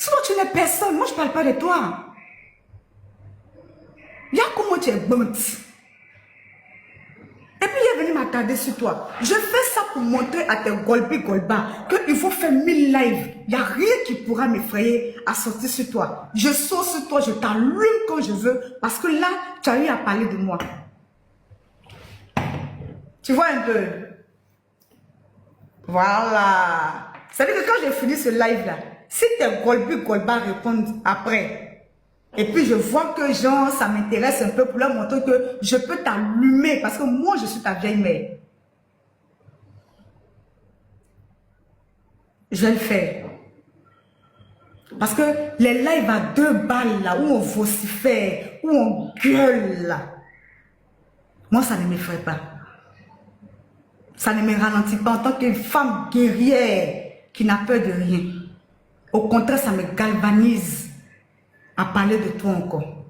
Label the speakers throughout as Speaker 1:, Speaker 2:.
Speaker 1: Sinon, tu n'es personne. Moi, je ne parle pas de toi. Il y a comment tu es bonne. Et puis, il est venu m'attarder sur toi. Je fais ça pour montrer à tes golba qu'il faut faire 1000 lives. Il n'y a rien qui pourra m'effrayer à sortir sur toi. Je sors sur toi, je t'allume quand je veux. Parce que là, tu as eu à parler de moi. Tu vois un peu? Voilà. C'est-à-dire que quand j'ai fini ce live-là, si tes golba répondent après, et puis je vois que genre, ça m'intéresse un peu pour leur montrer que je peux t'allumer parce que moi, je suis ta vieille mère. Je vais le faire. Parce que les lives à 2 balles là, où on vocifère, où on gueule là, moi, ça ne m'effraie pas. Ça ne me ralentit pas en tant qu'une femme guerrière qui n'a peur de rien. Au contraire, ça me galvanise à parler de toi encore.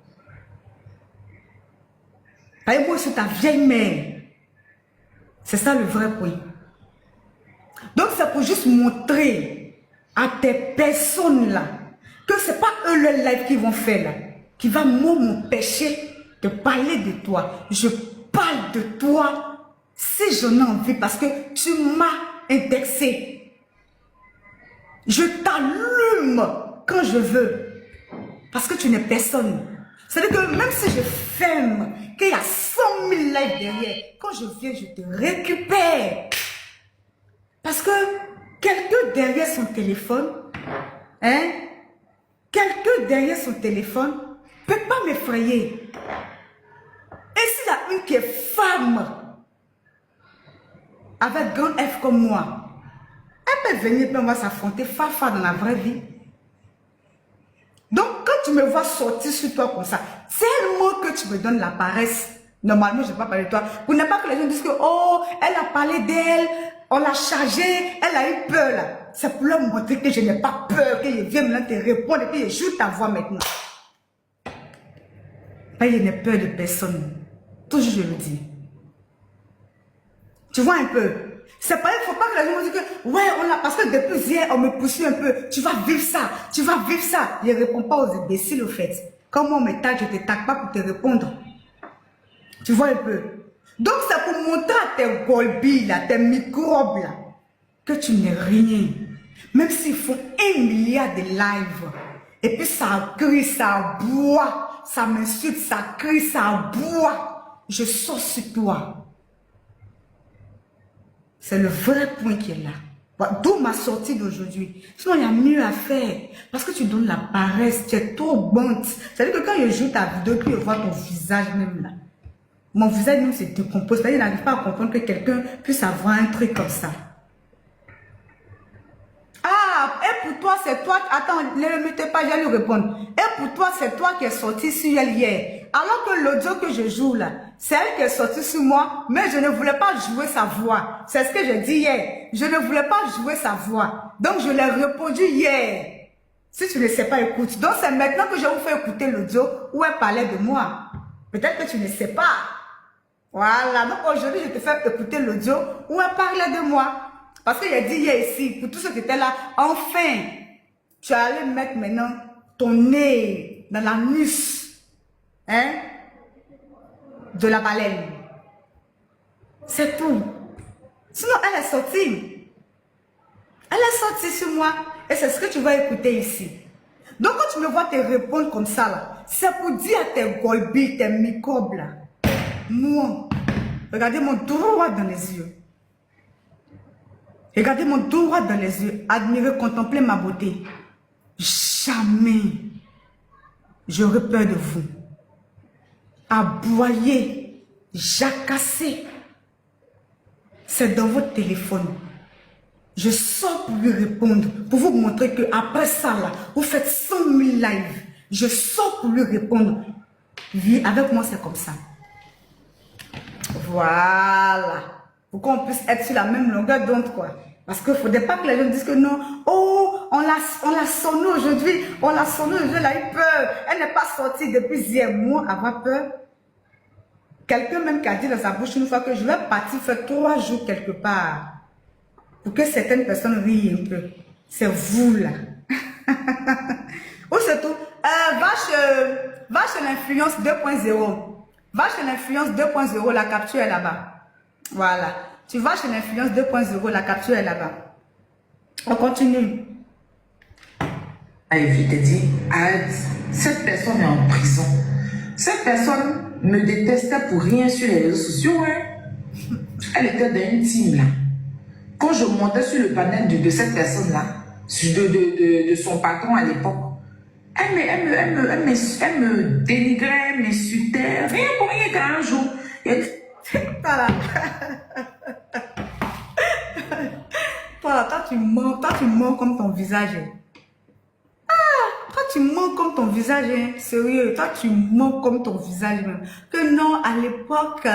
Speaker 1: Et moi, je suis ta vieille mère. C'est ça le vrai point. Donc, c'est pour juste montrer à tes personnes-là que ce n'est pas eux le live qu'ils vont faire là, qui va m'empêcher de parler de toi. Je parle de toi si j'en ai envie parce que tu m'as indexé. Je t'allume quand je veux parce que tu n'es personne. C'est-à-dire que même si je ferme, qu'il y a 100 000 lives derrière, quand je viens, je te récupère. Parce que quelqu'un derrière son téléphone, quelqu'un derrière son téléphone ne peut pas m'effrayer. Et s'il y a une qui est femme, avec grand F comme moi, elle peut venir et on va s'affronter fa dans la vraie vie. Donc, quand tu me vois sortir sur toi comme ça, tellement que tu me donnes la paresse, normalement, je ne vais pas parler de toi, pour ne pas que les gens disent que, oh, elle a parlé d'elle, on l'a chargée, elle a eu peur là. C'est pour leur montrer que je n'ai pas peur, que je viens maintenant te répondre et puis je joue ta voix maintenant. Pas je n'ai peur de personne. Toujours je le dis. Tu vois un peu? C'est pas, il ne faut pas que les gens me disent que, ouais, on l'a, parce que depuis hier, on me poursuit un peu. Tu vas vivre ça, tu vas vivre ça. Je ne réponds pas aux imbéciles, au fait. Comme on me tag, je ne te tag pas pour te répondre. Tu vois un peu? Donc, c'est pour montrer à tes golbis, là, tes microbes, là, que tu n'es rien. Même s'ils font 1 milliard de lives, et puis ça crie, ça boit, ça m'insulte, ça crie, ça boit, je sors sur toi. C'est le vrai point qui est là. D'où ma sortie d'aujourd'hui. Sinon, il y a mieux à faire. Parce que tu donnes la paresse, tu es trop bonne. C'est-à-dire que quand je joue ta vidéo, puis je vois ton visage même là. Mon visage même se décompose. C'est-à-dire qu'il n'arrive pas à comprendre que quelqu'un puisse avoir un truc comme ça. Ah, et pour toi, c'est toi... Attends, ne mettez pas, j'allais lui répondre. Et pour toi, c'est toi qui es sorti sur elle hier. Alors que l'audio que je joue là, c'est elle qui est sortie sur moi, mais je ne voulais pas jouer sa voix. C'est ce que j'ai dit hier. Je ne voulais pas jouer sa voix. Donc, je l'ai répondu hier. Si tu ne sais pas, écoute. Donc, c'est maintenant que je vous fais écouter l'audio où elle parlait de moi. Peut-être que tu ne sais pas. Voilà. Donc, aujourd'hui, je te fais écouter l'audio où elle parlait de moi. Parce qu'il a dit hier ici, pour tous ceux qui étaient là, enfin, tu allais mettre maintenant ton nez dans la nuque, de la baleine. C'est tout. Sinon, elle est sortie. Elle est sortie sur moi. Et c'est ce que tu vas écouter ici. Donc, quand tu me vois te répondre comme ça, là, c'est pour dire à tes golbis, tes microbes, là, moi, regardez-moi droit dans les yeux. Regardez-moi droit dans les yeux, admirez, contemplez ma beauté. Jamais j'aurais peur de vous. Aboyer, jacasser. C'est dans votre téléphone. Je sors pour lui répondre, pour vous montrer que après ça, là, vous faites 100 000 lives. Je sors pour lui répondre. Oui, avec moi, c'est comme ça. Voilà. Pour qu'on puisse être sur la même longueur d'onde, quoi. Parce qu'il ne faudrait pas que les gens disent que non, oh, on l'a sonné aujourd'hui, elle a eu peur, elle n'est pas sortie depuis hier. Moi, avoir peur. Quelqu'un même qui a dit dans sa bouche une fois que je vais partir faire 3 jours quelque part pour que certaines personnes rient un peu. C'est vous là. l'influence 2.0. Va chez l'influence 2.0, la capture est là-bas. Voilà. Tu vas chez l'influence 2.0, la capture est là-bas. On continue.
Speaker 2: Je te dis, cette personne est en prison. Cette personne me détestait pour rien sur les réseaux sociaux. Hein. Elle était dans une team là. Quand je montais sur le panel de cette personne-là, de son patron à l'époque, elle me dénigrait, m'insultait, rien pour rien qu'un jour.
Speaker 1: Voilà. Toi, tu mens comme ton visage. Toi, tu mens comme ton visage, hein. Sérieux, toi, tu mens comme ton visage même. Que non, à l'époque,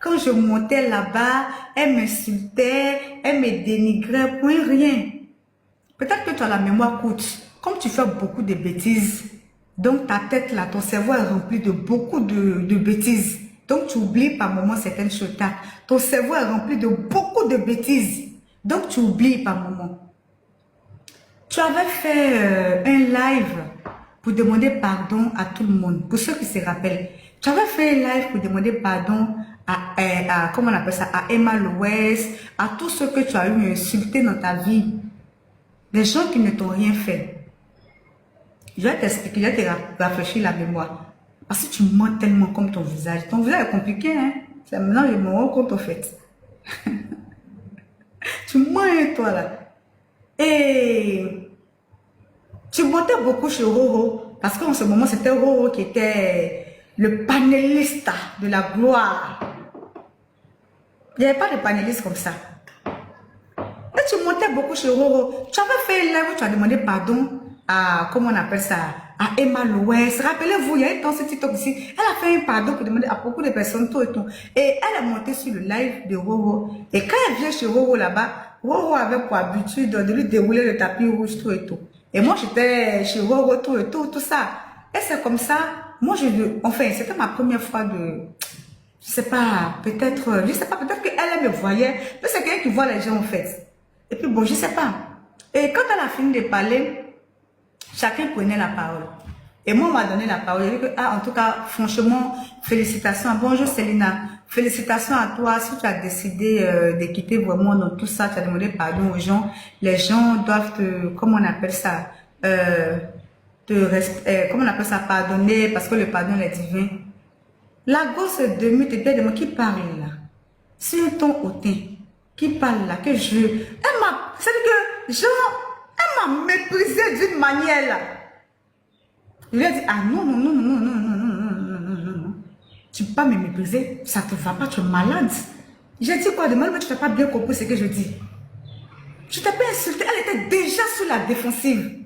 Speaker 1: quand je montais là-bas, elle m'insultait, elle me dénigrait, pour rien. Peut-être que tu as la mémoire courte. Comme tu fais beaucoup de bêtises, donc ta tête là, ton cerveau est rempli de beaucoup de bêtises. Donc tu oublies par moment certaines choses. Ton cerveau est rempli de beaucoup de bêtises. Donc tu oublies par moment. Tu avais fait un live pour demander pardon à tout le monde. Pour ceux qui se rappellent. Tu avais fait un live pour demander pardon à comment on appelle ça, à Emma Loès, à tous ceux que tu as eu insultés dans ta vie. Des gens qui ne t'ont rien fait. Je vais t'expliquer, je vais te rafraîchir la mémoire. Parce que tu mens tellement comme ton visage. Ton visage est compliqué, hein. C'est maintenant je me rends compte au fait. Tu mens, toi là. Et tu montais beaucoup chez Roro. Parce qu'en ce moment, c'était Roro qui était le panéliste de la gloire. Il n'y avait pas de panéliste comme ça. Et tu montais beaucoup chez Roro. Tu avais fait un live où tu as demandé pardon à, comment on appelle ça, à Emma Loès. Rappelez-vous, il y a une dans ce TikTok ici. Elle a fait un pardon pour demander à beaucoup de personnes, tout et tout. Et elle est montée sur le live de Roro. Et quand elle vient chez Roro là-bas, Roro avait pour habitude de lui dérouler le tapis rouge, tout et tout. Et moi, j'étais chez Roro, tout et tout, tout ça. Et c'est comme ça. Moi, enfin, c'était ma première fois de... Je sais pas, peut-être qu'elle me voyait. Mais c'est quelqu'un qui voit les gens, en fait. Et puis bon, je sais pas. Et quand elle a fini de parler, chacun prenait la parole. Et moi, on m'a donné la parole. J'ai dit que, en tout cas, franchement, félicitations. Bonjour Célina. Félicitations à toi. Si tu as décidé de quitter vraiment dans tout ça, tu as demandé pardon aux gens. Les gens doivent te, comment on appelle ça, comment on appelle ça, pardonner, parce que le pardon est divin. La gosse de minutes était de moi qui parle là. C'est un ton hautain. Qui parle là, que je... Elle m'a... C'est-à-dire que, genre, elle m'a méprisé d'une manière là. Je lui ai dit, ah non, non, non, non, non, non, non, non, non, non, non, non. Tu peux pas me mépriser, ça te va pas, tu es malade. J'ai dit quoi de mal, mais tu n'as pas bien compris ce que je dis. Je t'ai pas insulté, elle était déjà sous la défensive.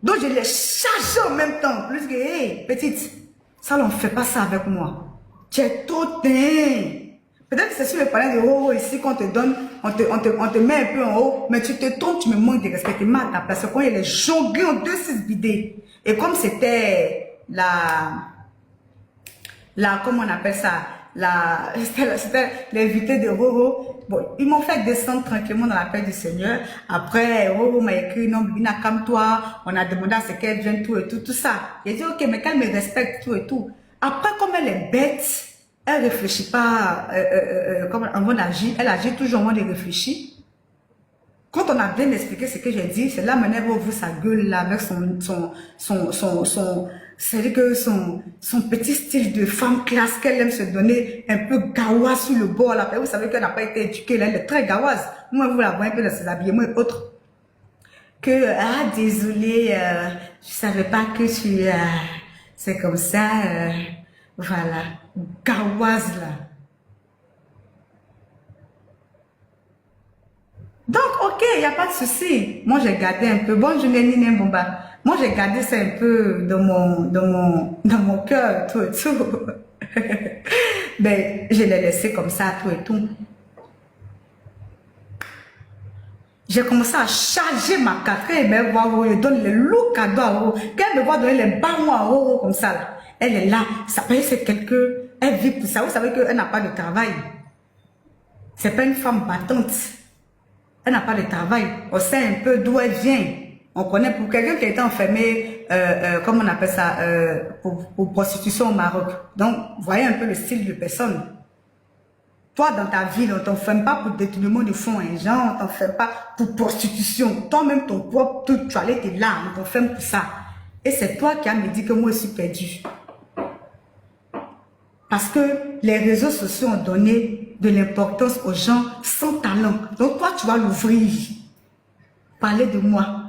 Speaker 1: Donc je l'ai chargée en même temps. Plus que, hé, petite, ça on ne fait pas ça avec moi. Tu es trop teint. Peut-être que c'est sur le palais de Roro ici qu'on te donne, on te met un peu en haut, mais tu te trompes, tu me manques de respect, tu m'as ta place. Quand il y a les jonglés en 2-6 bidés. Et comme c'était comment on appelle ça, c'était l'invité de Roro. Bon, ils m'ont fait descendre tranquillement dans la paix du Seigneur. Après, Roro m'a écrit, non, Bibina, calme-toi. On a demandé à ce qu'elle vienne, tout et tout, tout ça. J'ai dit, ok, mais qu'elle me respecte, tout et tout. Après, comme elle est bête, elle ne réfléchit pas avant d'agir. Elle agit toujours en mode de réfléchir. Quand on a bien expliqué ce que j'ai dit, c'est là maintenant elle va ouvrir sa gueule là avec c'est-à-dire que son petit style de femme classe qu'elle aime se donner un peu gawa sur le bord là. Vous savez qu'elle n'a pas été éduquée là, elle est très gawaze. Moi, vous la voyez un peu dans ses habillements et autres. Que, ah, désolé, je savais pas que tu, c'est comme ça, voilà, gawaze là. Donc, ok, il n'y a pas de souci. Moi, j'ai gardé un peu. Bonne journée, Nina Bomba. Moi, j'ai gardé ça un peu dans mon cœur, tout et tout. Ben, je l'ai laissé comme ça, tout et tout. J'ai commencé à charger ma carte. Quand elle me voit, je donne les lourds cadeaux à Roro. Quand elle me voit donner les ballons à Roro comme ça, là, elle est là. Ça peut être c'est quelqu'un. Elle vit pour ça. Vous savez qu'elle n'a pas de travail. C'est pas une femme battante. Elle n'a pas de travail. On sait un peu d'où elle vient. On connaît pour quelqu'un qui a été enfermé, comment on appelle ça, pour prostitution au Maroc. Donc, voyez un peu le style de personne. Toi, dans ta vie, on ne t'enferme pas pour détournement de fonds, hein, genre, on ne t'enferme pas pour prostitution. Toi-même, ton propre truc, tu allais te là, on t'enferme pour ça. Et c'est toi qui as me dit que moi, je suis perdu. Parce que les réseaux sociaux ont donné de l'importance aux gens sans talent. Donc, toi, tu vas l'ouvrir. Parler de moi.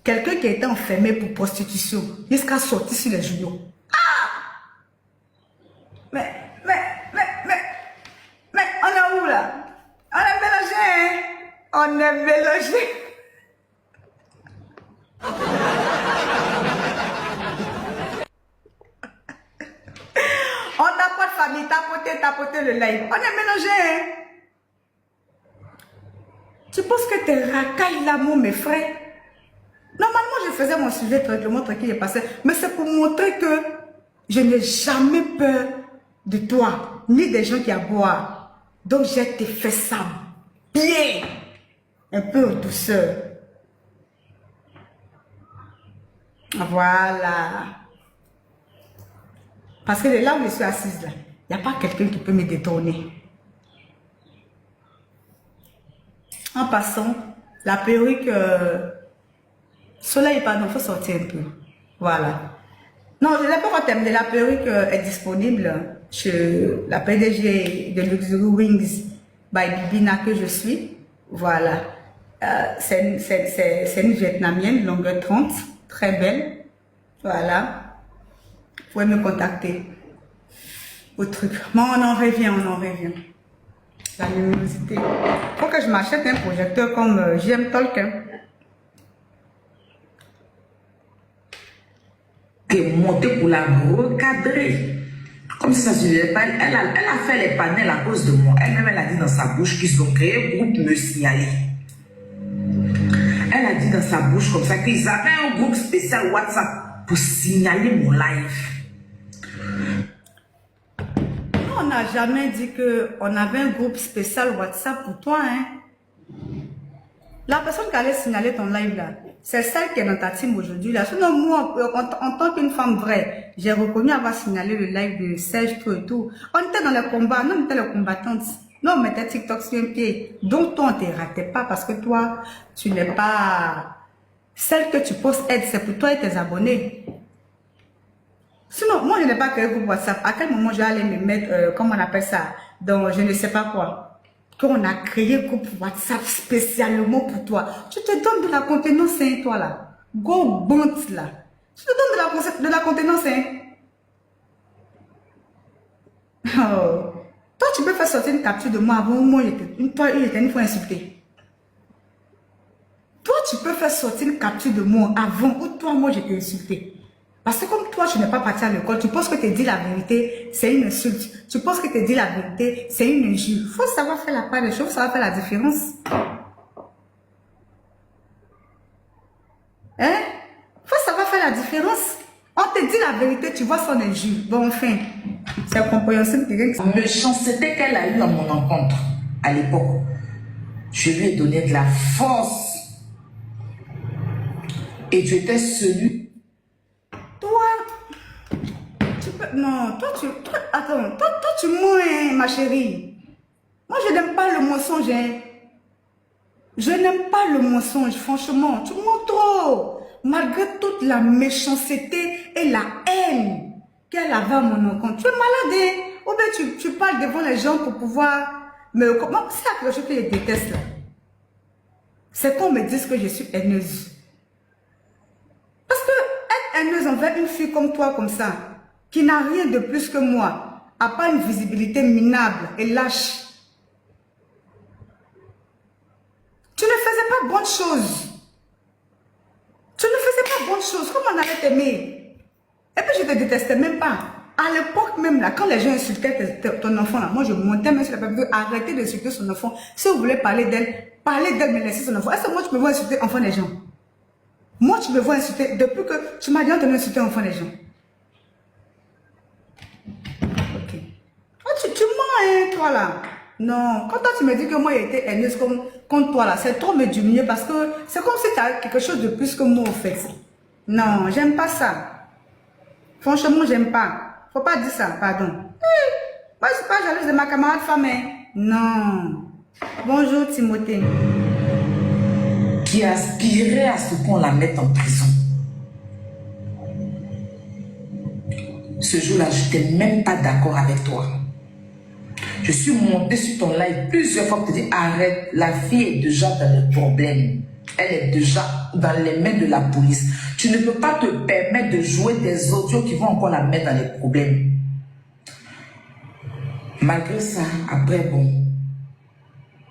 Speaker 1: Quelqu'un qui a été enfermé pour prostitution, jusqu'à sortir sur les journaux. Mais, on est où là? On est mélangé, hein? On est mélangé. On tapote famille, tapoter le live. On est mélangé, hein? Tu penses que t'es racaille l'amour, mes frères? Normalement, je faisais mon sujet tranquillement, tranquille et passé. Mais c'est pour montrer que je n'ai jamais peur de toi, ni des gens qui aboient. Donc, j'ai te fait ça bien, un peu en douceur. Voilà. Parce que là où je suis assise, là, il n'y a pas quelqu'un qui peut me détourner. En passant, la perruque, soleil, pardon, il faut sortir un peu. Voilà. Non, je n'ai pas encore terminé. La perruque est disponible chez la PDG de Luxury Wings by Bibina que je suis. Voilà. C'est une Vietnamienne, longueur 30, très belle. Voilà. Vous pouvez me contacter au truc. Mais on en revient, on en revient. La luminosité. Il faut que je m'achète un projecteur comme JM Tolkien.
Speaker 2: Qui est montée pour la recadrer. Comme si ça ne suffisait pas. Elle a fait les panels à cause de moi. Elle-même, elle a dit dans sa bouche qu'ils ont créé un groupe me signaler. Elle a dit dans sa bouche comme ça qu'ils avaient un groupe spécial WhatsApp pour signaler mon live.
Speaker 1: On n'a jamais dit qu'on avait un groupe spécial WhatsApp pour toi, hein. La personne qui allait signaler ton live là, c'est celle qui est dans ta team aujourd'hui là. Sinon, moi, en tant qu'une femme vraie, j'ai reconnu avoir signalé le live de Serge, tout et tout. On était dans le combat, nous on était les combattantes. Nous on mettait TikTok sur un pied. Donc toi, on ne te ratait pas parce que toi, tu n'es pas... Celle que tu postes aide, c'est pour toi et tes abonnés. Sinon, moi je n'ai pas créé groupe WhatsApp. À quel moment je vais aller me mettre, comment on appelle ça, dans je ne sais pas quoi. Qu'on a créé un groupe WhatsApp spécialement pour toi. Tu te donnes de la contenance, hein, toi là. Go bounce là. Tu te donnes de la contenance, hein. Oh. Toi, tu peux faire sortir une capture de moi avant moi, toi, il était une fois insulté. Toi, tu peux faire sortir une capture de moi avant ou toi, moi, j'étais insulté. Parce que comme toi, tu n'es pas parti à l'école, tu penses que tu dis la vérité, c'est une insulte. Tu penses que tu dis la vérité, c'est une injure. Il faut savoir faire la part des choses, savoir faire la différence. Hein? Il faut savoir faire la différence. On te dit la vérité, tu vois son injure. Bon, enfin, c'est compréhensible.
Speaker 2: La méchanceté qu'elle a eue à mon encontre, à l'époque, je lui ai donné de la force. Et tu étais celui...
Speaker 1: Non, attends, toi, tu mens, hein, ma chérie. Moi, je n'aime pas le mensonge, hein. Je n'aime pas le mensonge, franchement. Tu mens trop. Malgré toute la méchanceté et la haine qu'elle avait à mon encontre. Tu es malade, hein. Ou bien tu parles devant les gens pour pouvoir me... C'est la chose que je déteste, là. C'est qu'on me dise que je suis haineuse. Parce que être haineuse envers une fille comme toi, comme ça, qui n'a rien de plus que moi, à part une visibilité minable et lâche. Tu ne faisais pas bonne chose. Tu ne faisais pas bonne chose. Comment on allait t'aimer? Et puis je ne te détestais même pas. À l'époque même, là, quand les gens insultaient ton enfant, là, moi je montais même sur la page, arrêtez d'insulter son enfant. Si vous voulez parler d'elle, mais laissez son enfant. Est-ce que moi tu me vois insulter enfant des gens? Moi tu me vois insulter, depuis que tu m'as dit on te insulter enfant des gens. Tu mens, hein, toi là. Non, quand toi tu me dis que moi j'étais haineuse, comme contre toi là, c'est trop me diminuer parce que c'est comme si tu as quelque chose de plus que moi au fait. Non, j'aime pas ça. Franchement, j'aime pas. Faut pas dire ça, pardon. Moi, je suis pas jalouse de ma camarade femme. Hein. Non. Bonjour Timothée.
Speaker 2: Qui aspirait à ce qu'on la mette en prison. Ce jour-là, je n'étais même pas d'accord avec toi. Je suis montée sur ton live plusieurs fois pour te dire arrête, la fille est déjà dans le problème. Elle est déjà dans les mains de la police. Tu ne peux pas te permettre de jouer des audios qui vont encore la mettre dans les problèmes. Malgré ça, après, bon.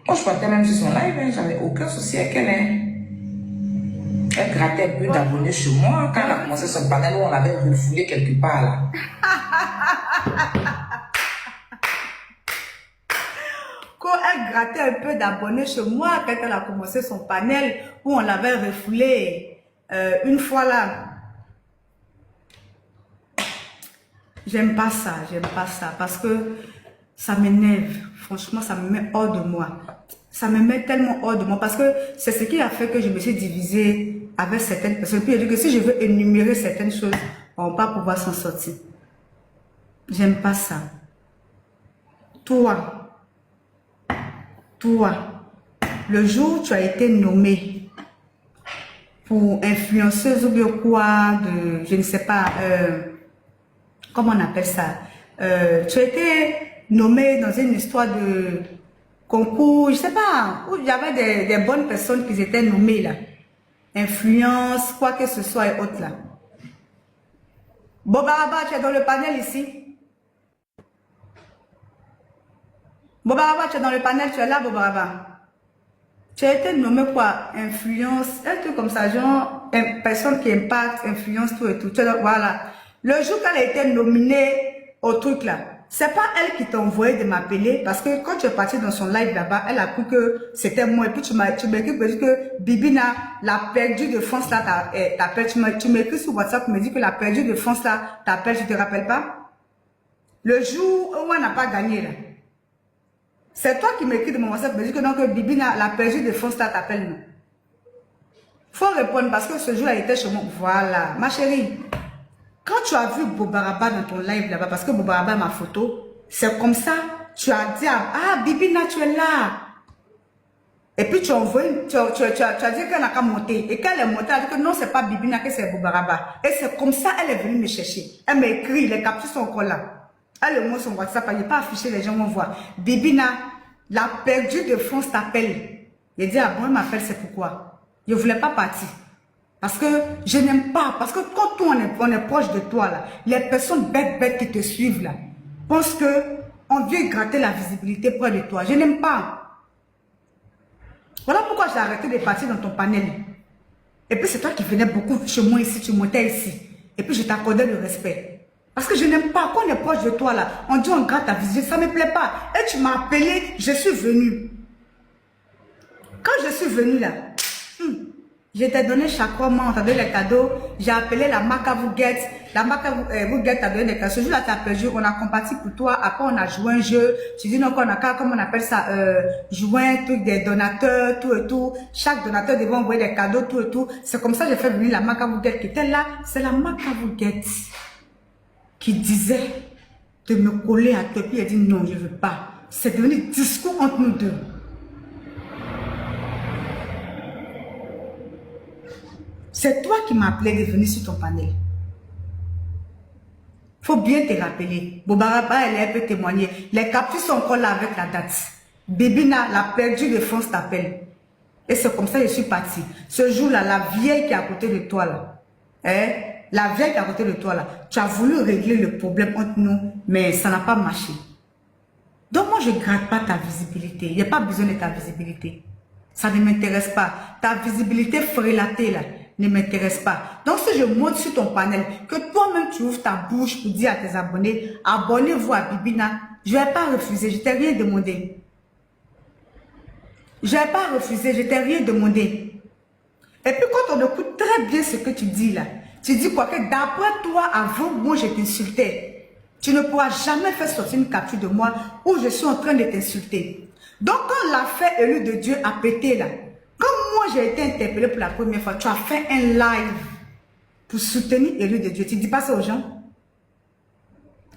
Speaker 2: Moi, je partais même sur son live, hein, j'avais aucun souci avec elle. Hein. Elle grattait un peu d'abonnés chez moi quand elle a commencé son panel où on l'avait refoulé quelque part là.
Speaker 1: Quand elle grattait un peu d'abonnés chez moi quand elle a commencé son panel où on l'avait refoulé une fois là. J'aime pas ça parce que ça m'énerve. Franchement, ça me met hors de moi. Ça me met tellement hors de moi parce que c'est ce qui a fait que je me suis divisée avec certaines personnes. Puis j'ai dit que si je veux énumérer certaines choses, on va pas pouvoir s'en sortir. J'aime pas ça. Toi, le jour où tu as été nommée pour influenceuse ou bien quoi, de, je ne sais pas, comment on appelle ça, tu as été nommée dans une histoire de concours, je sais pas, où il y avait des bonnes personnes qui étaient nommées là. Influence, quoi que ce soit et autres là. Bobaraba, tu es dans le panel ici. Bobaraba, tu es dans le panel, tu es là, Bobaraba. Tu as été nommé quoi? Influence, un truc comme ça, genre, personne qui impacte, influence, tout et tout. Voilà. Le jour qu'elle a été nominée au truc là, c'est pas elle qui t'a envoyé de m'appeler parce que quand tu es parti dans son live là-bas, elle a cru que c'était moi et puis tu m'écris que Bibina, la perdue de France là, t'appelle, tu m'écris sur WhatsApp, tu me dis que la perdue de France là, t'appelle, tu te rappelles pas? Le jour où on n'a pas gagné là. C'est toi qui m'écris de mon WhatsApp, tu me dis que non, que Bibina, la perdue de France là, t'appelle non. Faut répondre parce que ce jour elle était chez moi. Voilà, ma chérie. Quand tu as vu Bobaraba dans ton live là-bas, parce que Bobaraba a ma photo, c'est comme ça, tu as dit, ah, Bibina, tu es là. Et puis tu as envoyé, tu as dit qu'elle n'a qu'à monter. Et quand elle est montée, elle a dit que non, c'est pas Bibina, que c'est Bobaraba. Et c'est comme ça, elle est venue me chercher. Elle m'a écrit, les captures sont encore là. Elle le montre son WhatsApp, elle n'est pas affiché, les gens vont voir. Bibina, la perdue de France t'appelle. Il dit, ah bon, elle m'appelle, c'est pourquoi. Je ne voulais pas partir. Parce que je n'aime pas, parce que quand on est proche de toi, là, les personnes bêtes qui te suivent, là, pensent qu'on vient gratter la visibilité près de toi. Je n'aime pas. Voilà pourquoi j'ai arrêté de partir dans ton panel. Et puis c'est toi qui venais beaucoup chez moi ici, tu montais ici. Et puis je t'accordais le respect. Parce que je n'aime pas, quand on est proche de toi, là, on dit on gratte ta visibilité, ça ne me plaît pas. Et tu m'as appelé, je suis venue. Quand je suis venue, là, je t'ai donné chaque mois, on t'a donné les cadeaux. J'ai appelé la marque à vous guette. La marque à vous guette t'a donné des cadeaux. Ce jour-là, t'as perdu. On a compati pour toi. Après, on a joué un jeu. Tu dis non, qu'on a, comment on appelle ça, jouer un truc des donateurs, tout et tout. Chaque donateur devait envoyer des cadeaux, tout et tout. C'est comme ça que j'ai fait venir la marque à vous guette qui était là. C'est la marque à vous guette qui disait de me coller à toi. Puis elle dit non, je ne veux pas. C'est devenu discours entre nous deux. C'est toi qui m'as appelé de venir sur ton panel. Faut bien te rappeler. Bobaraba, elle peut témoigner. Les captures sont encore là avec la date. Bébina, la perdue de France t'appelle. Et c'est comme ça que je suis partie. Ce jour-là, la vieille qui est à côté de toi, là, la vieille qui est à côté de toi, là, tu as voulu régler le problème entre nous, mais ça n'a pas marché. Donc moi, je ne gratte pas ta visibilité. Il n'y a pas besoin de ta visibilité. Ça ne m'intéresse pas. Ta visibilité frélatée, là, ne m'intéresse pas. Donc si je monte sur ton panel, que toi-même tu ouvres ta bouche pour dire à tes abonnés, abonnez-vous à Bibina, je ne vais pas refuser, je ne t'ai rien demandé. Je n'ai pas refusé, je ne t'ai rien demandé. Et puis quand on écoute très bien ce que tu dis là, tu dis quoi, que d'après toi, avant moi je t'insultais. Tu ne pourras jamais faire sortir une capture de moi où je suis en train de t'insulter. Donc, quand l'affaire élu de Dieu a pété là, comme moi j'ai été interpellé pour la première fois, tu as fait un live pour soutenir élu de Dieu. Tu ne dis pas ça aux gens?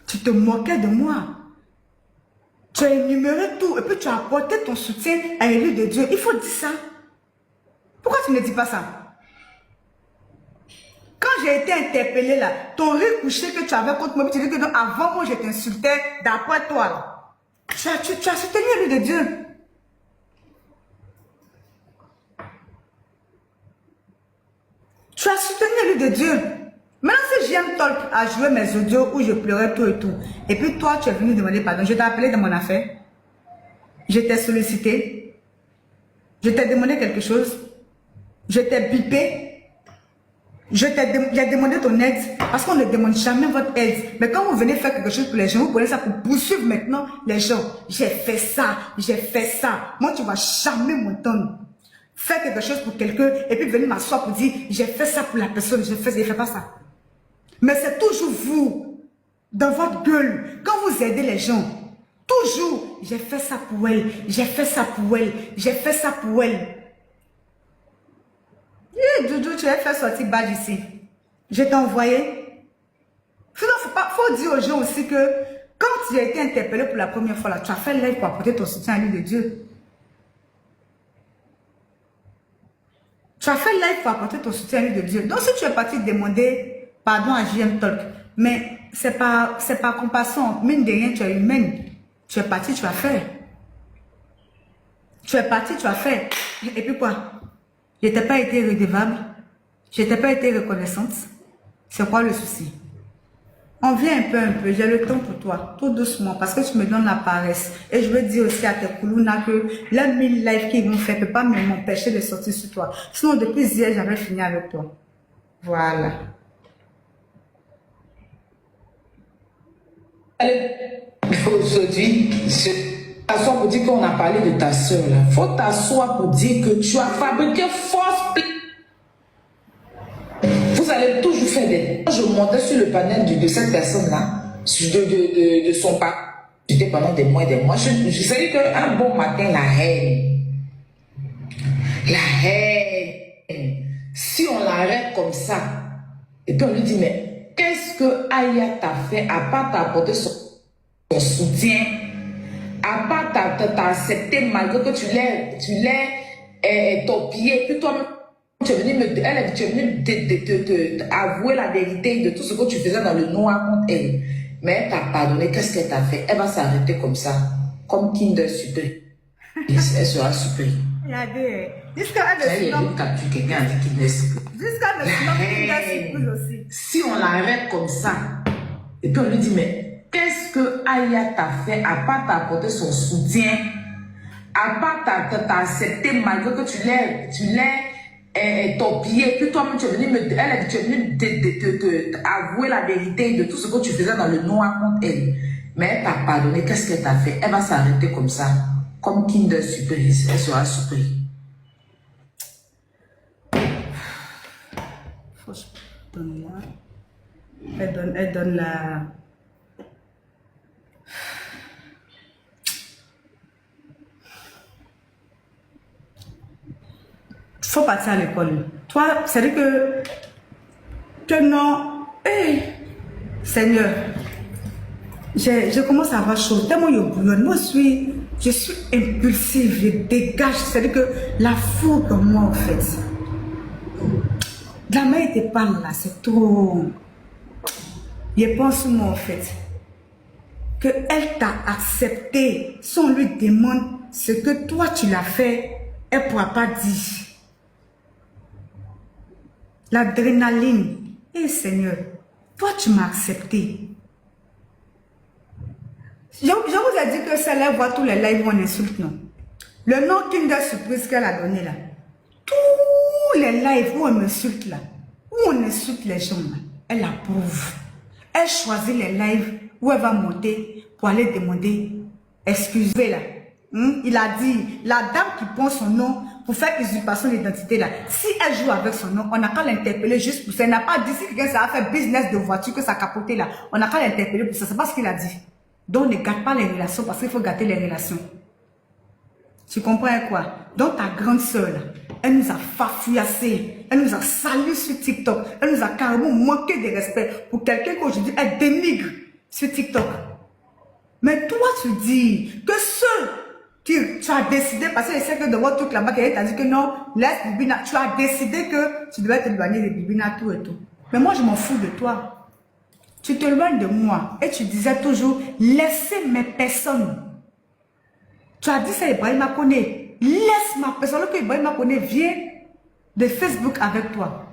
Speaker 1: Tu te moquais de moi. Tu as énuméré tout et puis tu as apporté ton soutien à élu de Dieu. Il faut dire ça. Pourquoi tu ne dis pas ça? Quand j'ai été interpellé là, ton rire couché que tu avais contre moi, tu dis que non, avant moi je t'insultais, d'après toi là, tu as soutenu élu de Dieu. Tu as soutenu l'élu de Dieu. Maintenant, si j'aime Talk à jouer mes audios où je pleurais tout et tout, et puis toi, tu es venu demander pardon, je t'ai appelé dans mon affaire, je t'ai sollicité, je t'ai demandé quelque chose, je t'ai bipé, j'ai demandé ton aide, parce qu'on ne demande jamais votre aide. Mais quand vous venez faire quelque chose pour les gens, vous prenez ça pour poursuivre maintenant les gens. J'ai fait ça, j'ai fait ça. Moi, tu ne vas jamais m'entendre. Faire quelque chose pour quelqu'un et puis venir m'asseoir pour dire j'ai fait ça pour la personne, je fais pas ça. Mais c'est toujours vous, dans votre gueule, quand vous aidez les gens, toujours j'ai fait ça pour elle, j'ai fait ça pour elle, j'ai fait ça pour elle. Doudou, tu as fait sortir badge ici. Je t'ai envoyé. Sinon, faut dire aux gens aussi que quand tu as été interpellé pour la première fois, là, tu as fait live pour apporter ton soutien à l'île de Dieu. Tu as fait live pour apporter ton soutien à l'île de Dieu. Donc, si tu es parti demander pardon à JM Talk, mais c'est pas compassion, mine de rien, tu es humaine. Tu es parti, tu as fait. Tu es parti, tu as fait. Et puis quoi? Je n'ai pas été redevable. Je n'ai pas été reconnaissante. C'est quoi le souci? On vient un peu. J'ai le temps pour toi. Tout doucement. Parce que tu me donnes la paresse. Et je veux dire aussi à tes koulouna que les 1000 lives qu'ils vont faire ne peut pas m'empêcher de sortir sur toi. Sinon, depuis hier, j'avais fini avec toi. Voilà.
Speaker 2: Aujourd'hui, t'asseoir pour dire qu'on a parlé de ta soeur là. Faut t'asseoir pour dire que tu as fabriqué fausse plainte. Vous allez toujours faire des... Quand je montais sur le panel de cette personne là, de son pas, j'étais pendant des mois et des mois. Je savais qu'un bon matin, la haine, si on l'arrête comme ça, et puis on lui dit, mais qu'est-ce que Aya t'a fait à part t'apporter son soutien, à part t'as accepté malgré que tu l'aies torpillé, puis toi-même, tu es venu avouer la vérité de tout ce que tu faisais dans le noir contre elle. Mais elle t'a pardonné, qu'est-ce qu'elle t'a fait? Elle va s'arrêter comme ça, comme Kinder Surprise. Elle sera surprise.
Speaker 1: Regardez, jusqu'à le Kinder aussi.
Speaker 2: Si on l'arrête comme ça, et puis on lui dit, mais qu'est-ce que Aya t'a fait à part t'apporter son soutien, à part t'as accepté malgré que tu l'aies torpillé, puis toi-même tu es venu avouer la vérité de tout ce que tu faisais dans le noir contre elle. Mais elle t'a pardonné, qu'est-ce qu'elle t'a fait? Elle va s'arrêter comme ça, comme Kinder Surprise, elle sera surprise.
Speaker 1: Faut que je donne là. Elle donne la... Faut partir à l'école. Toi, c'est-à-dire que non, hey, Seigneur, je commence à avoir chaud. Tellement je bouillonne. Moi, je suis impulsive, je dégage. C'est-à-dire que la foudre en moi, en fait. La main était pas là, c'est trop. Je pense moi, en fait, qu'elle t'a accepté. Si on lui demande ce que toi tu l'as fait, elle ne pourra pas dire. L'adrénaline. Eh Seigneur, toi tu m'as accepté. Je vous ai dit que celle-là voit tous les lives où on insulte, non? Le nom Kinder Surprise qu'elle a donné là. Tous les lives où on m'insulte là, où on insulte les gens là, elle approuve. Elle choisit les lives où elle va monter pour aller demander excusez là. Il a dit, la dame qui prend son nom pour faire usurpation d'identité là, si elle joue avec son nom, on n'a qu'à l'interpeller juste pour ça. Elle n'a pas dit si quelqu'un ça a fait business de voiture que ça a capoté là, on n'a qu'à l'interpeller pour ça. C'est pas ce qu'il a dit. Donc ne gâte pas les relations parce qu'il faut gâter les relations. Tu comprends quoi? Donc ta grande soeur, là, elle nous a fafouillassé, elle nous a salué sur TikTok, elle nous a carrément manqué de respect pour quelqu'un qu'aujourd'hui elle dénigre sur TikTok. Mais toi, tu dis que tu as décidé, parce que je sais que devant tout là-bas, quelqu'un t'a dit que non, laisse Bibina, tu as décidé que tu devais t'éloigner de Bibina, tout et tout. Mais moi, je m'en fous de toi. Tu t'éloignes de moi et tu disais toujours, laissez mes personnes. Tu as dit ça, Ibrahim Koné. Laisse ma personne. Alors que Ibrahim Koné vient de Facebook avec toi.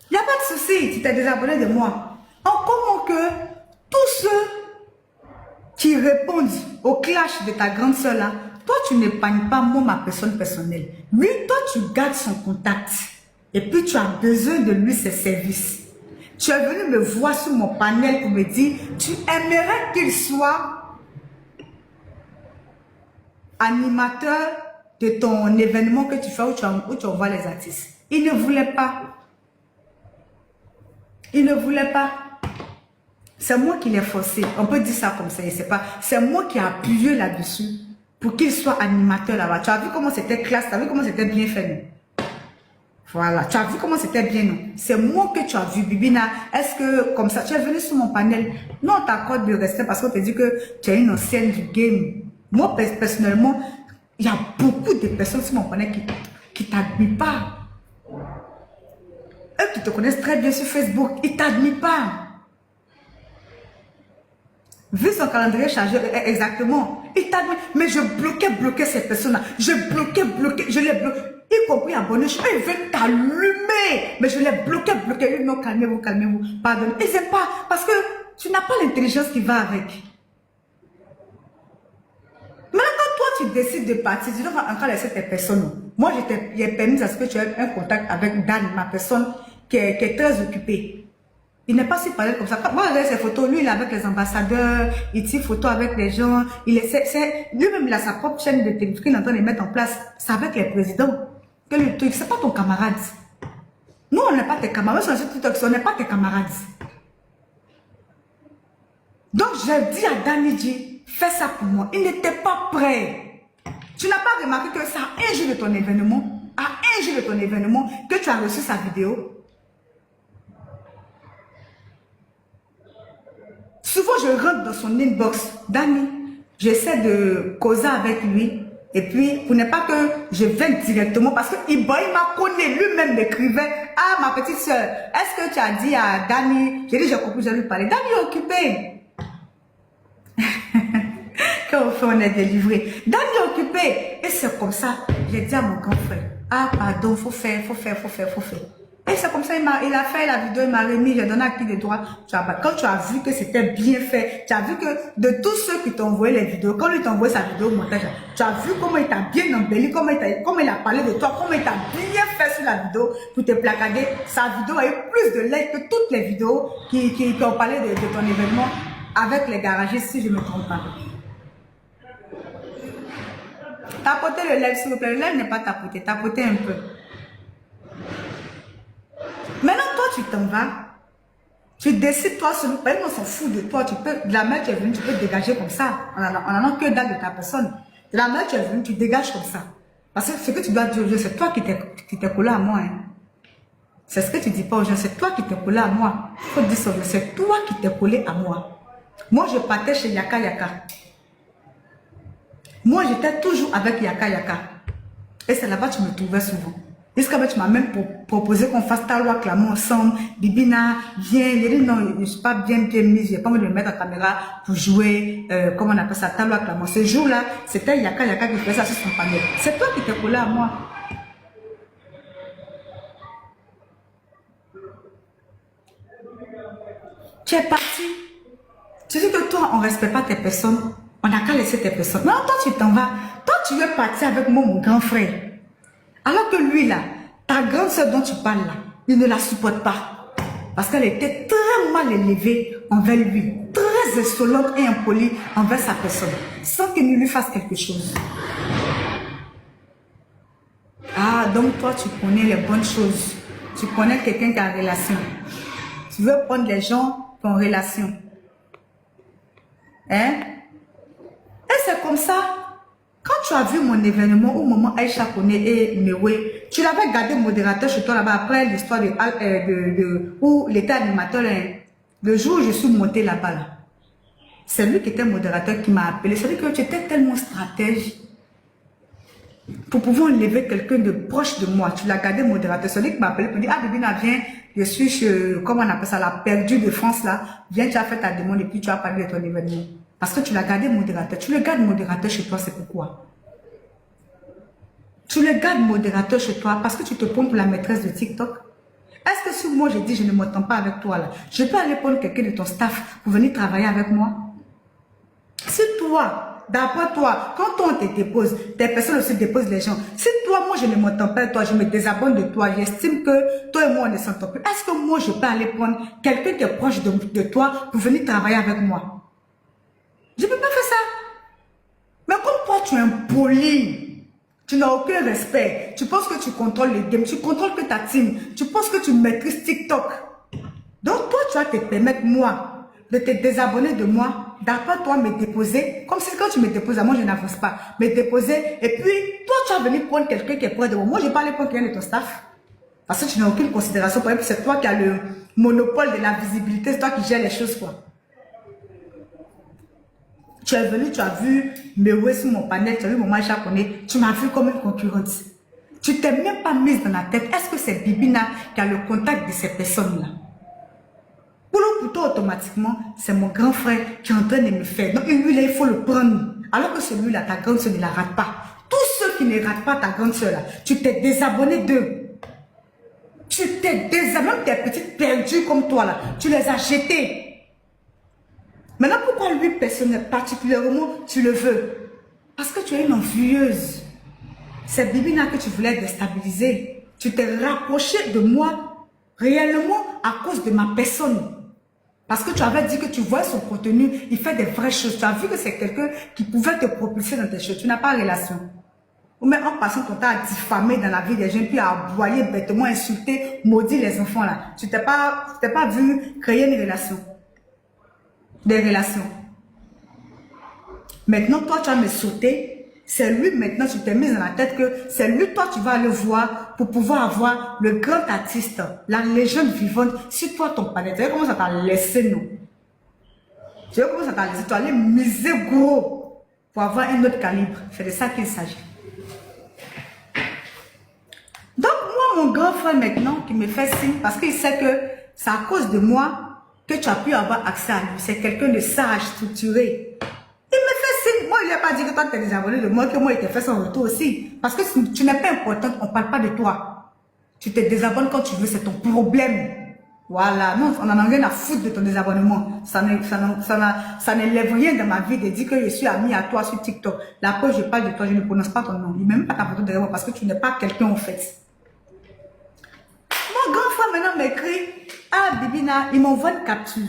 Speaker 1: Il n'y a pas de souci, tu t'es désabonné de moi. En comment que tous ceux qui répondent au clash de ta grande soeur là, toi tu n'épargnes pas moi ma personne personnelle. Lui, toi tu gardes son contact. Et puis tu as besoin de lui ses services. Tu es venu me voir sur mon panel pour me dire, tu aimerais qu'il soit animateur de ton événement que tu fais où tu envoies les artistes. Il ne voulait pas. Il ne voulait pas. C'est moi qui l'ai forcé. On peut dire ça comme ça, je sais pas. C'est moi qui ai appuyé là-dessus pour qu'il soit animateur là-bas. Tu as vu comment c'était classe, tu as vu comment c'était bien fait, non? Voilà, tu as vu comment c'était bien, non? C'est moi que tu as vu, Bibina. Est-ce que, comme ça, tu es venu sur mon panel? Non, on t'accorde de respect parce qu'on te dit que tu es une ancienne du game. Moi, personnellement, il y a beaucoup de personnes sur mon panel qui ne t'admirent pas. Eux qui te connaissent très bien sur Facebook, ils ne t'admirent pas. Vu son calendrier chargé, exactement, ils t'admirent. Mais je bloquais ces personnes-là. Je les bloquais. Y compris abonnés, ils veulent t'allumer. Mais je les bloquais. Non, calmez-vous. Pardon. Ils n'aiment pas. Parce que tu n'as pas l'intelligence qui va avec. Maintenant, quand toi, tu décides de partir, tu dois encore laisser tes personnes. Moi, j'ai permis à ce que tu aies un contact avec Dan, ma personne, qui est très occupée. Il n'est pas si parlé comme ça. Quand moi, je regarde ses photos, lui, il est avec les ambassadeurs, il tire photo avec les gens. Lui-même, il a sa propre chaîne de télévision qu'il est en train de mettre en place. C'est avec les présidents. Que le truc, c'est pas ton camarade. Nous, on n'est pas tes camarades. Sur TikTok, on n'est pas tes camarades. Donc, j'ai dit à Danidji, fais ça pour moi. Il n'était pas prêt. Tu n'as pas remarqué que ça a un jour de ton événement, que tu as reçu sa vidéo. Souvent, je rentre dans son inbox. Dani, j'essaie de causer avec lui. Et puis, pour ne pas que je vienne directement, parce que Ibrahim Koné lui-même m'écrivait, ah, ma petite soeur, est-ce que tu as dit à Dani, j'ai dit, j'ai compris, je vais lui parler. Dani est occupé. Quand on fait, on est délivré. Dani est occupé. Et c'est comme ça, j'ai dit à mon grand frère, ah, pardon, faut faire. Et c'est comme ça, il a fait la vidéo, il m'a remis, j'ai donné à qui des droits. Quand tu as vu que c'était bien fait, tu as vu que de tous ceux qui t'ont envoyé les vidéos, quand il t'a envoyé sa vidéo au montage, tu as vu comment il t'a bien embelli, comment il a parlé de toi, comment il t'a bien fait sur la vidéo pour te placader. Sa vidéo a eu plus de likes que toutes les vidéos qui ont parlé de ton événement avec les garagistes, si je ne me trompe pas. Tapotez le live, s'il vous plaît. Le live n'est pas tapoté, tapotez un peu. Maintenant, toi, tu t'en vas. Tu décides, toi, on s'en fout de toi. Tu peux, de la main, tu es venu, tu peux te dégager comme ça. En allant que dalle de ta personne. De la main, tu es venu, tu dégages comme ça. Parce que ce que tu dois dire aux gens, c'est toi qui t'es collé à moi. Hein. C'est ce que tu dis pas aux gens, c'est toi qui t'es collé à moi. Il faut dire ça, c'est toi qui t'es collé à moi. Moi, je partais chez Yaka Yaka. Moi, j'étais toujours avec Yaka Yaka. Et c'est là-bas que tu me trouvais souvent. Jusqu'à tu m'as même proposé qu'on fasse ta loi Clamont ensemble. Bibina, viens. Il dit non, je ne suis pas bien mise. Je n'ai pas envie de me mettre en caméra pour jouer, comment on appelle ça, ta loi Clamont. Ce jour-là, c'était Yaka Yaka qui faisait ça sur son panel. C'est toi qui t'es collé à moi. Tu es parti. Tu dis que toi, on ne respecte pas tes personnes. On n'a qu'à laisser tes personnes. Non, toi, tu t'en vas. Toi, tu veux partir avec moi, mon grand frère. Alors que lui, là, ta grande soeur dont tu parles, là, il ne la supporte pas. Parce qu'elle était très mal élevée envers lui. Très insolente et impolie envers sa personne. Sans qu'il ne lui fasse quelque chose. Ah, donc toi, tu connais les bonnes choses. Tu connais quelqu'un qui a une relation. Tu veux prendre les gens en relation. Hein? Et c'est comme ça. Quand tu as vu mon événement où maman Aïcha Kone et Mewe, tu l'avais gardé modérateur chez toi là-bas après l'histoire où l'état animateur, hein, le jour où je suis montée là-bas. Là, c'est lui qui était modérateur qui m'a appelé. C'est-à-dire que tu étais tellement stratège pour pouvoir enlever quelqu'un de proche de moi. Tu l'as gardé modérateur. C'est lui qui m'a appelé pour dire, ah Bibina, viens, je suis chez, comment on appelle ça, la perdue de France là. Viens, tu as fait ta demande et puis tu as parlé de ton événement. Parce que tu l'as gardé modérateur. Tu le gardes modérateur chez toi, c'est pourquoi? Tu le gardes modérateur chez toi parce que tu te prends pour la maîtresse de TikTok. Est-ce que si moi je dis je ne m'entends pas avec toi là, je peux aller prendre quelqu'un de ton staff pour venir travailler avec moi? Si toi, d'après toi, quand on te dépose, des personnes aussi déposent les gens. Si toi, moi je ne m'entends pas avec toi, je me désabonne de toi, j'estime que toi et moi on ne s'entend plus. Est-ce que moi je peux aller prendre quelqu'un qui est proche de toi pour venir travailler avec moi? Je ne peux pas faire ça. Mais comme toi, tu es impoli, tu n'as aucun respect, tu penses que tu contrôles les games, tu contrôles que ta team, tu penses que tu maîtrises TikTok. Donc toi, tu vas te permettre, moi, de te désabonner de moi, d'après toi, me déposer, comme si quand tu me déposes, moi, je n'avance pas, me déposer, et puis, toi, tu vas venir prendre quelqu'un qui est près de moi. Moi, je ne vais pas aller prendre quelqu'un de ton staff, parce que tu n'as aucune considération. Par exemple, c'est toi qui as le monopole de la visibilité, c'est toi qui gères les choses, quoi. Tu es venu, tu as vu Mewe sur mon panel, tu as vu mon Aïcha Kone, tu m'as vu comme une concurrente. Tu t'es même pas mise dans la tête. Est-ce que c'est Bibina qui a le contact de ces personnes-là? Pour le couteau, automatiquement, c'est mon grand frère qui est en train de me faire. Donc lui-là, il faut le prendre. Alors que celui-là, ta grande soeur ne la rate pas. Tous ceux qui ne ratent pas ta grande soeur-là, tu t'es désabonné d'eux. Tu t'es désabonné, même tes petites perdues comme toi là, tu les as jetées. Maintenant, pourquoi lui, personnellement, particulièrement, tu le veux? Parce que tu es une envieuse. C'est Bibina que tu voulais déstabiliser. Tu t'es rapproché de moi, réellement, à cause de ma personne. Parce que tu avais dit que tu vois son contenu, il fait des vraies choses. Tu as vu que c'est quelqu'un qui pouvait te propulser dans tes choses. Tu n'as pas de relation. Ou même en passant ton temps à diffamer dans la vie des gens, puis à aboyer bêtement, insulter, maudire les enfants là. Tu t'es pas vu créer une relation. Des relations. Maintenant, toi, tu vas me sauter. C'est lui, maintenant, tu t'es mis dans la tête que c'est lui, toi, tu vas aller voir pour pouvoir avoir le grand artiste, la légende vivante. Si toi, ton panel, tu sais comment ça t'a laissé, nous. Tu sais comment ça t'a laissé. Tu vas aller miser gros pour avoir un autre calibre. C'est de ça qu'il s'agit. Donc, moi, mon grand frère, maintenant, qui me fait signe, parce qu'il sait que c'est à cause de moi que tu as pu avoir accès à lui. C'est quelqu'un de sage, structuré. Il me fait signe. Moi, il n'a pas dit que toi, tu es désabonné de moi, que moi, il t'a fait son retour aussi. Parce que tu n'es pas importante, on ne parle pas de toi. Tu te désabonnes quand tu veux, c'est ton problème. Voilà. Non, on n'en a rien à foutre de ton désabonnement. Ça n'élève rien dans ma vie de dire que je suis amie à toi sur TikTok. La preuve, je parle de toi, je ne prononce pas ton nom. Il ne met même pas ta photo derrière moi parce que tu n'es pas quelqu'un en fait. Mon grand frère maintenant m'écrit, ah Bibina, il m'envoie une capture.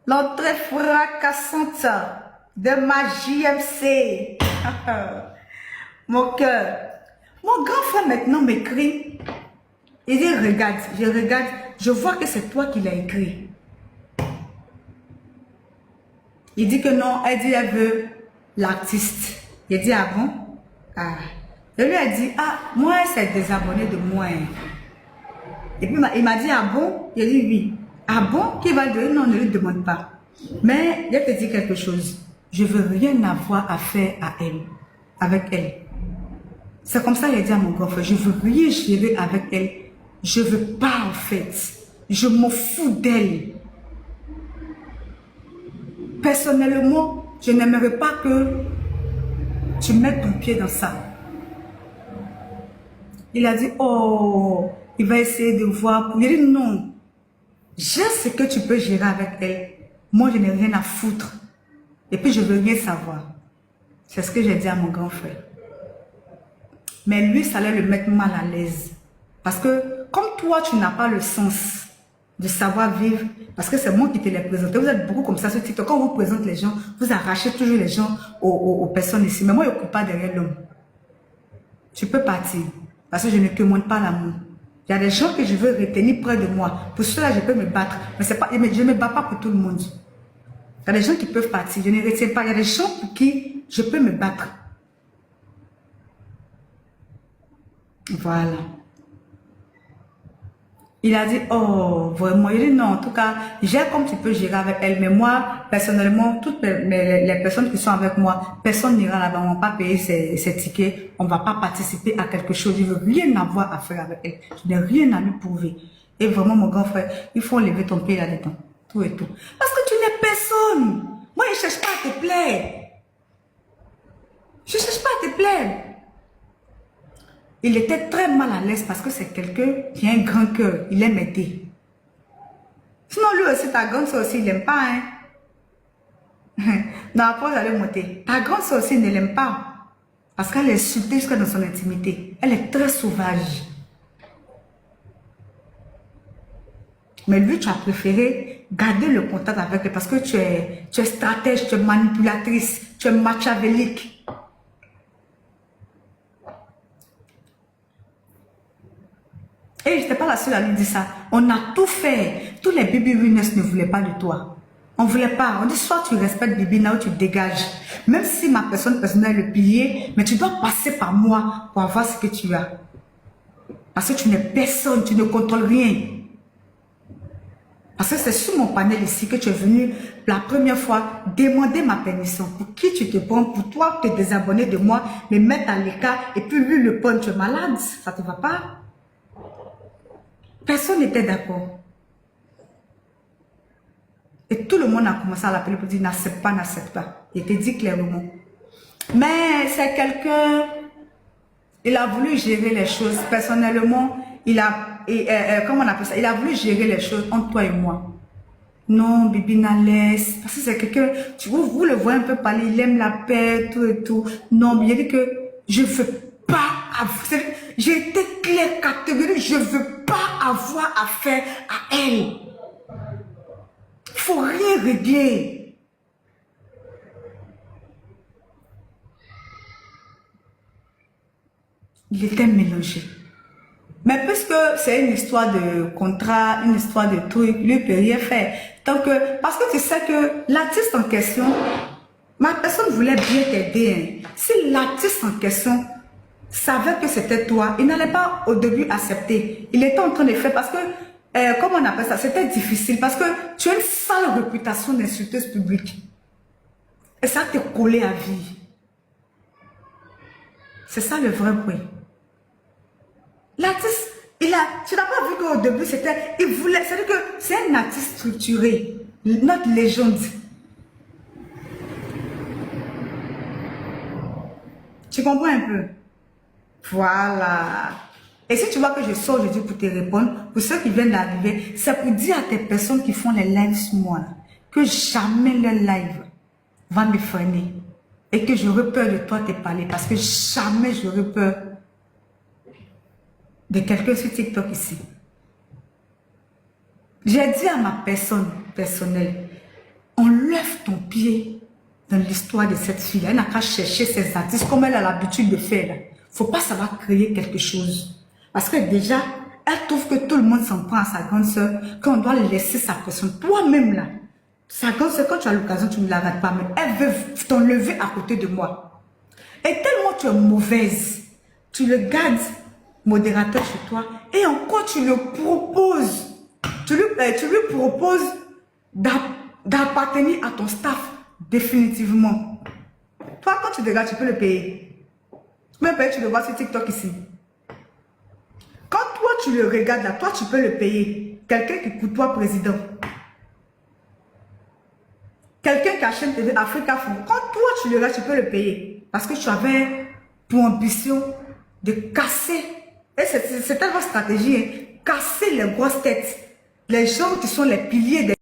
Speaker 1: L'entrée fracassante de ma JMC. Mon cœur. Mon grand frère maintenant m'écrit. Il dit, regarde, je regarde, je vois que c'est toi qui l'as écrit. Il dit que non, elle dit, elle veut l'artiste. Il dit, ah bon? Ah. Je lui ai dit, ah, moi, elle s'est désabonnée de moi. Et puis, il m'a dit, ah bon? Il a dit, oui. Ah bon? Qui va le dire? Non, ne lui demande pas. Mais, je te dis quelque chose. Je ne veux rien avoir à faire à elle, avec elle. C'est comme ça qu'il a dit à mon grand frère, je ne veux rien gérer avec elle. Je ne veux pas, en fait. Je m'en fous d'elle. Personnellement, je n'aimerais pas que tu mettes ton pied dans ça. Il a dit, oh, il va essayer de voir. Il a dit, non, j'ai ce que tu peux gérer avec elle. Moi, je n'ai rien à foutre. Et puis, je ne veux rien savoir. C'est ce que j'ai dit à mon grand frère. Mais lui, ça allait le mettre mal à l'aise. Parce que, comme toi, tu n'as pas le sens de savoir vivre, parce que c'est moi qui te l'ai présenté. Vous êtes beaucoup comme ça sur TikTok. Quand on vous présente les gens, vous arrachez toujours les gens aux personnes ici. Mais moi, je ne coupe pas derrière l'homme. Tu peux partir. Parce que je ne commande pas l'amour. Il y a des gens que je veux retenir près de moi. Pour cela, je peux me battre. Mais c'est pas, je ne me bats pas pour tout le monde. Il y a des gens qui peuvent partir, je ne retiens pas. Il y a des gens pour qui je peux me battre. Voilà. Il a dit, oh, vraiment. Il dit, non, en tout cas, gère comme tu peux gérer avec elle. Mais moi, personnellement, toutes les personnes qui sont avec moi, personne n'ira là-bas. On ne va pas payer ses tickets. On ne va pas participer à quelque chose. Je ne veux rien avoir à faire avec elle. Je n'ai rien à lui prouver. Et vraiment, mon grand frère, il faut lever ton pied là-dedans. Tout et tout. Parce que tu n'es personne. Moi, je ne cherche pas à te plaire. Je ne cherche pas à te plaire. Il était très mal à l'aise parce que c'est quelqu'un qui a un grand cœur. Il aime aider. Sinon, lui aussi, ta grande soeur aussi, il n'aime pas. Hein? Non, après, vous allez monter. Ta grande soeur aussi ne l'aime pas. Parce qu'elle est insultée jusqu'à dans son intimité. Elle est très sauvage. Mais lui, tu as préféré garder le contact avec elle parce que tu es stratège, tu es manipulatrice, tu es machiavélique. Et je n'étais pas la seule à lui dire ça. On a tout fait. Tous les baby winners ne voulaient pas de toi. On ne voulait pas. On dit soit tu respectes Bibina ou tu dégages. Même si ma personne personnelle est le pilier, mais tu dois passer par moi pour avoir ce que tu as. Parce que tu n'es personne, tu ne contrôles rien. Parce que c'est sur mon panel ici que tu es venu la première fois demander ma permission. Pour qui tu te prends, pour toi te désabonner de moi, me mettre à l'écart et puis lui le prendre, tu es malade, ça ne te va pas. Personne n'était d'accord. Et tout le monde a commencé à l'appeler pour dire n'accepte pas, n'accepte pas. Il était dit clairement. Mais c'est quelqu'un, il a voulu gérer les choses. Personnellement, comment on appelle ça? Il a voulu gérer les choses entre toi et moi. Non, Bibina laisse. Parce que c'est quelqu'un, vous le voyez un peu parler, il aime la paix, tout et tout. Non, mais il a dit que je ne veux pas avoir. J'ai été clair, catégorique, je ne veux pas avoir affaire à elle. Il ne faut rien régler. Il était mélangé. Mais puisque c'est une histoire de contrat, une histoire de truc, lui ne peut rien faire. Donc, parce que tu sais que l'artiste en question, ma personne voulait bien t'aider. Hein. Si l'artiste en question savait que c'était toi, il n'allait pas au début accepter. Il était en train de faire parce que, comment on appelle ça, c'était difficile parce que tu as une sale réputation d'insulteuse publique. Et ça te collait à vie. C'est ça le vrai point. L'artiste, tu n'as pas vu qu'au début, il voulait, c'est-à-dire que c'est un artiste structuré, notre légende. Tu comprends un peu? Voilà. Et si tu vois que je sors aujourd'hui pour te répondre, pour ceux qui viennent d'arriver, c'est pour dire à tes personnes qui font les lives sur moi, là, que jamais le live va me freiner. Et que j'aurais peur de toi te parler, parce que jamais j'aurais peur de quelqu'un sur TikTok ici. J'ai dit à ma personne personnelle, enlève ton pied dans l'histoire de cette fille. Elle n'a qu'à chercher ses artistes comme elle a l'habitude de faire. Il ne faut pas savoir créer quelque chose. Parce que déjà, elle trouve que tout le monde s'en prend à sa grande soeur, qu'on doit laisser sa personne. Toi-même là, sa grande soeur, quand tu as l'occasion, tu ne la rates pas, mais elle veut t'enlever à côté de moi. Et tellement tu es mauvaise, tu le gardes modérateur chez toi et encore tu le proposes. Tu lui proposes d'appartenir à ton staff définitivement. Toi, quand tu regardes, tu peux le payer. Même payer, tu le vois sur TikTok ici. Quand toi, tu le regardes là, toi, tu peux le payer. Quelqu'un qui coûte toi président. Quelqu'un qui achète TV Africa Fond. Quand toi, tu le regardes, tu peux le payer. Parce que tu avais pour ambition de casser. Et c'est tellement stratégie, hein, casser les grosses têtes. Les gens qui sont les piliers des